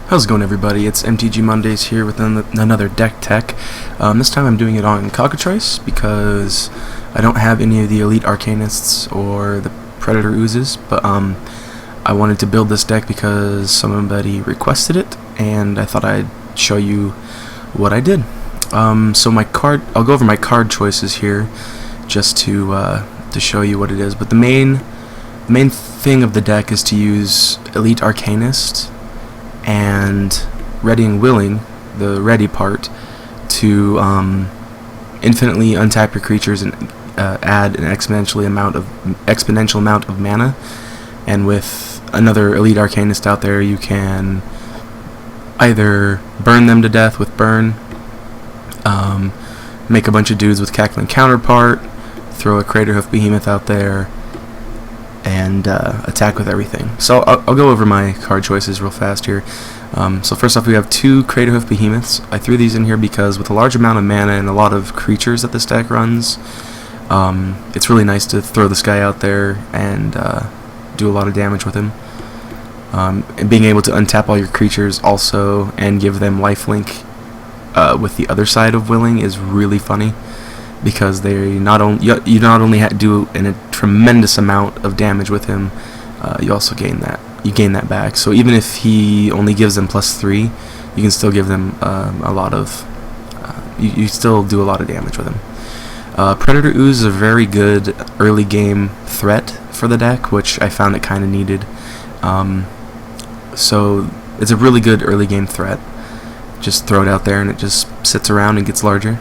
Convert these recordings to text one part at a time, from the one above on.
How's it going, everybody? It's MTG Mondays here with another deck tech. This time I'm doing it on Cockatrice because I don't have any of the Elite Arcanists or the Predator Oozes, but I wanted to build this deck because somebody requested it, and I thought I'd show you what I did. So I'll go over my card choices here just to show you what it is. But the main thing of the deck is to use Elite Arcanist and Ready and Willing, the ready part, to infinitely untap your creatures and add an exponential amount of mana. And with another Elite Arcanist out there, you can either burn them to death with Burn, make a bunch of dudes with Cackling Counterpart, throw a Craterhoof Behemoth out there, and attack with everything. So I'll go over my card choices real fast here. So first off, we have two Craterhoof Behemoths. I threw these in here because with a large amount of mana and a lot of creatures that this deck runs, it's really nice to throw this guy out there and do a lot of damage with him. And being able to untap all your creatures also and give them lifelink with the other side of Willing is really funny, because you not only do a tremendous amount of damage with him, you also gain that back. So even if he only gives them +3, you can still give them a lot of you still do a lot of damage with him. Predator Ooze is a very good early game threat for the deck, which I found it kind of needed. So it's a really good early game threat. Just throw it out there and it just sits around and gets larger.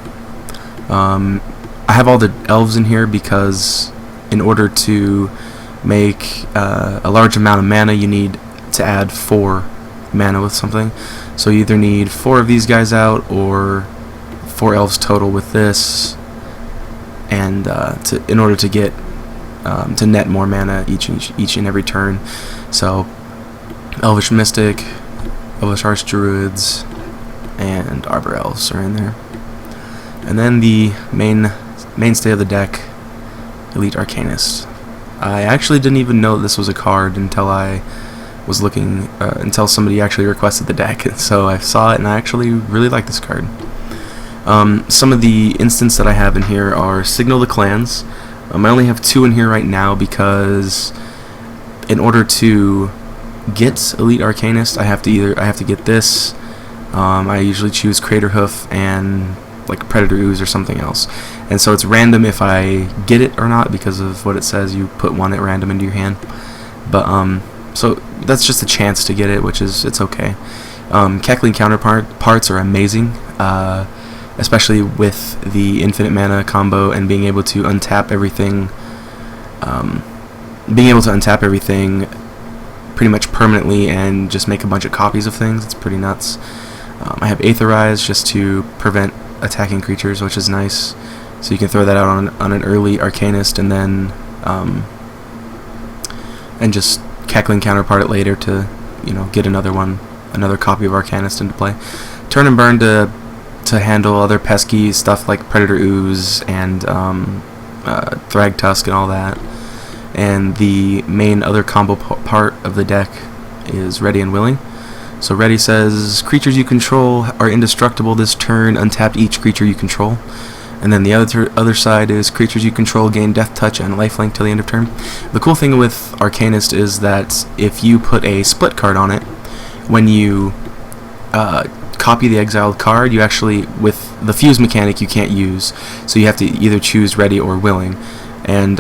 I have all the elves in here because in order to make a large amount of mana, you need to add 4 mana with something. So you either need 4 of these guys out or 4 elves total with this, and in order to get to net more mana each and every turn. So Elvish Mystic, Elvish Archdruids, and Arbor Elves are in there. And then the mainstay of the deck, Elite Arcanist. I actually didn't even know this was a card until I was looking, until somebody actually requested the deck. So I saw it and I actually really like this card. Some of the instants that I have in here are Signal the Clans. I only have 2 in here right now because in order to get Elite Arcanist, I have to get this. I usually choose Craterhoof and like Predator Ooze or something else, and so it's random if I get it or not because of what it says. You put one at random into your hand, but so that's just a chance to get it, which is it's okay. Cackling Counterparts are amazing, especially with the infinite mana combo and being able to untap everything. Pretty much permanently and just make a bunch of copies of things. It's pretty nuts. I have AEtherize just to prevent attacking creatures, which is nice. So you can throw that out on an early Arcanist and then and just Cackling Counterpart it later to get another copy of Arcanist into play. Turn and Burn to handle other pesky stuff like Predator Ooze and Thragtusk and all that. And the main other combo part of the deck is Ready and Willing. So Ready says, creatures you control are indestructible this turn, untap each creature you control. And then the other side is creatures you control gain Death Touch and Lifelink till the end of turn. The cool thing with Arcanist is that if you put a split card on it, when you copy the exiled card, you actually, with the fuse mechanic, you can't use. So you have to either choose Ready or Willing. And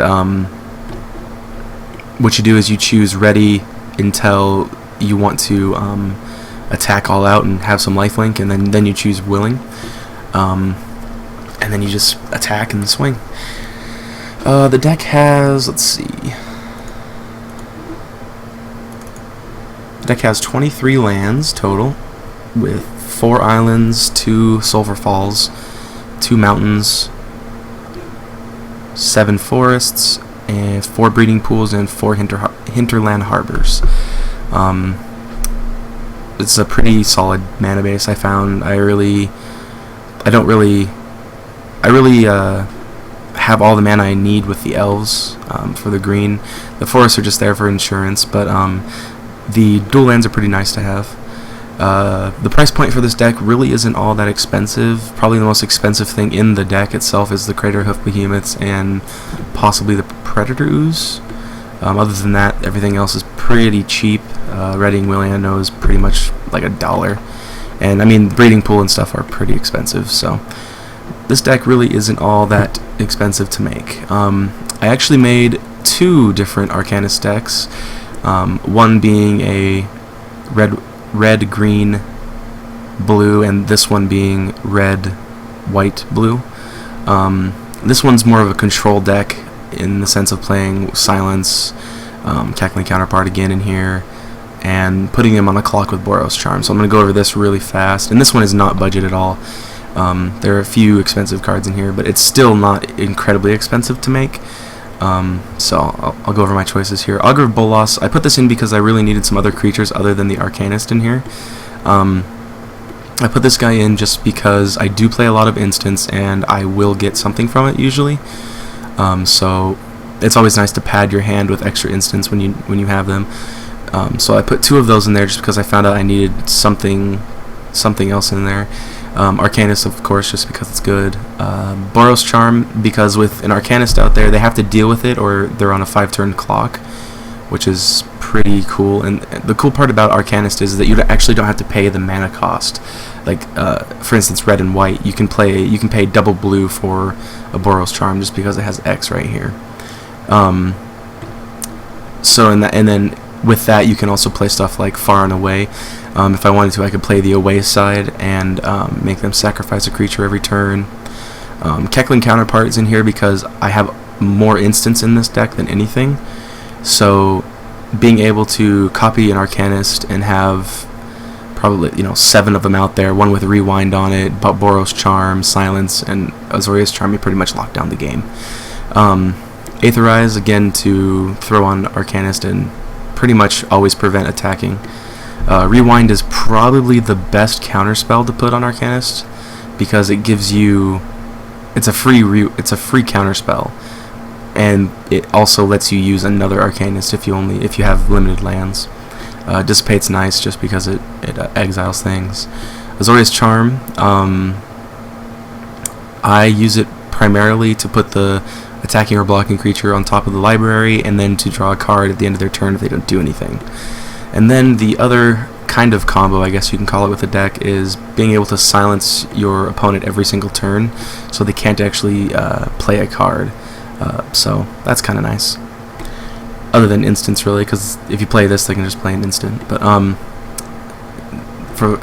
what you do is you choose Ready until you want to attack all out and have some lifelink, and then you choose Willing, and then you just attack and swing. The deck has, let's see, the deck has 23 lands total, with 4 islands, 2 Sulfur Falls, 2 mountains, 7 forests, and 4 breeding pools and 4 Hinterland Harbors. It's a pretty solid mana base. I found I really have all the mana I need with the elves for the green. The forests are just there for insurance, but the dual lands are pretty nice to have. The price point for this deck really isn't all that expensive. Probably the most expensive thing in the deck itself is the Craterhoof Behemoths and possibly the Predator Ooze. Other than that, everything else is pretty cheap. Reading Willie, I know, is pretty much like $1. And I mean, breeding pool and stuff are pretty expensive, so this deck really isn't all that expensive to make. I actually made 2 different Arcanist decks, one being a red, green, blue, and this one being red, white, blue. This one's more of a control deck in the sense of playing Silence, Cackling Counterpart again in here, and putting him on a clock with Boros Charm. So I'm going to go over this really fast, and this one is not budget at all. There are a few expensive cards in here, but it's still not incredibly expensive to make. So I'll go over my choices here. Augur of Bolas, I put this in because I really needed some other creatures other than the Arcanist in here. I put this guy in just because I do play a lot of instants, and I will get something from it usually. So it's always nice to pad your hand with extra instants when you have them. So I put 2 of those in there just because I found out I needed something else in there. Arcanist, of course, just because it's good. Boros Charm, because with an Arcanist out there, they have to deal with it or they're on a 5-turn clock, which is pretty cool. And the cool part about Arcanist is that you actually don't have to pay the mana cost. Like, for instance, red and white, you can pay double blue for a Boros Charm just because it has X right here. And then with that, you can also play stuff like Far and Away. If I wanted to, I could play the away side and make them sacrifice a creature every turn. Cackling Counterpart is in here because I have more instants in this deck than anything. So being able to copy an Arcanist and have probably 7 of them out there, one with Rewind on it, Boros Charm, Silence, and Azorius Charm, you pretty much lock down the game. AEtherize, again, to throw on Arcanist and pretty much always prevent attacking. Rewind is probably the best counterspell to put on Arcanist because it gives you it's a free counterspell, and it also lets you use another Arcanist if you have limited lands. Dissipate's nice just because it exiles things. Azorius Charm, I use it primarily to put the attacking or blocking creature on top of the library and then to draw a card at the end of their turn if they don't do anything. And then the other kind of combo, I guess you can call it, with the deck is being able to silence your opponent every single turn so they can't actually play a card. So that's kind of nice. Other than instants, really, because if you play this, they can just play an instant. But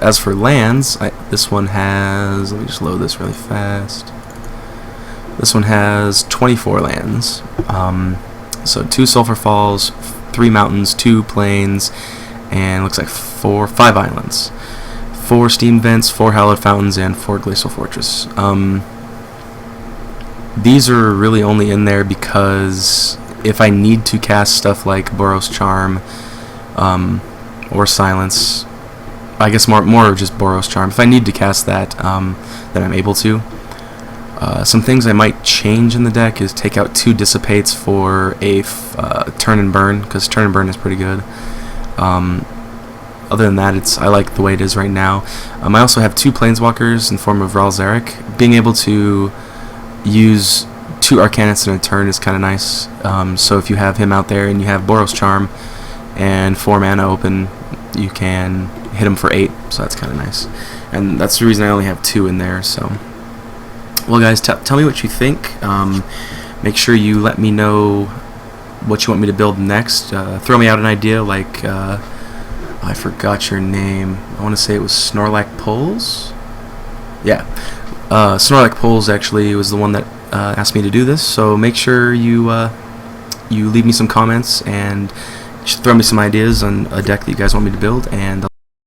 as for lands, this one has... Let me just load this really fast. This one has 24 lands. So 2 Sulfur Falls, 3 mountains, 2 plains, and looks like 5 islands. 4 steam vents, 4 hallowed fountains, and 4 glacial fortress. These are really only in there because if I need to cast stuff like Boros Charm or Silence, I guess more just Boros Charm. If I need to cast that, then I'm able to. Some things I might change in the deck is take out 2 Dissipates for a Turn and Burn, because Turn and Burn is pretty good. Other than that, I like the way it is right now. I also have 2 Planeswalkers in form of Ral Zarek. Being able to use 2 Arcanists in a turn is kind of nice. So if you have him out there and you have Boros Charm and 4 mana open, you can hit him for 8, so that's kind of nice. And that's the reason I only have 2 in there. So, well, guys, tell me what you think. Make sure you let me know what you want me to build next. Throw me out an idea like... I forgot your name. I want to say it was Snorlax Pulls? Yeah. Snorlax Pulls actually was the one that asked me to do this, so make sure you leave me some comments and throw me some ideas on a deck that you guys want me to build, and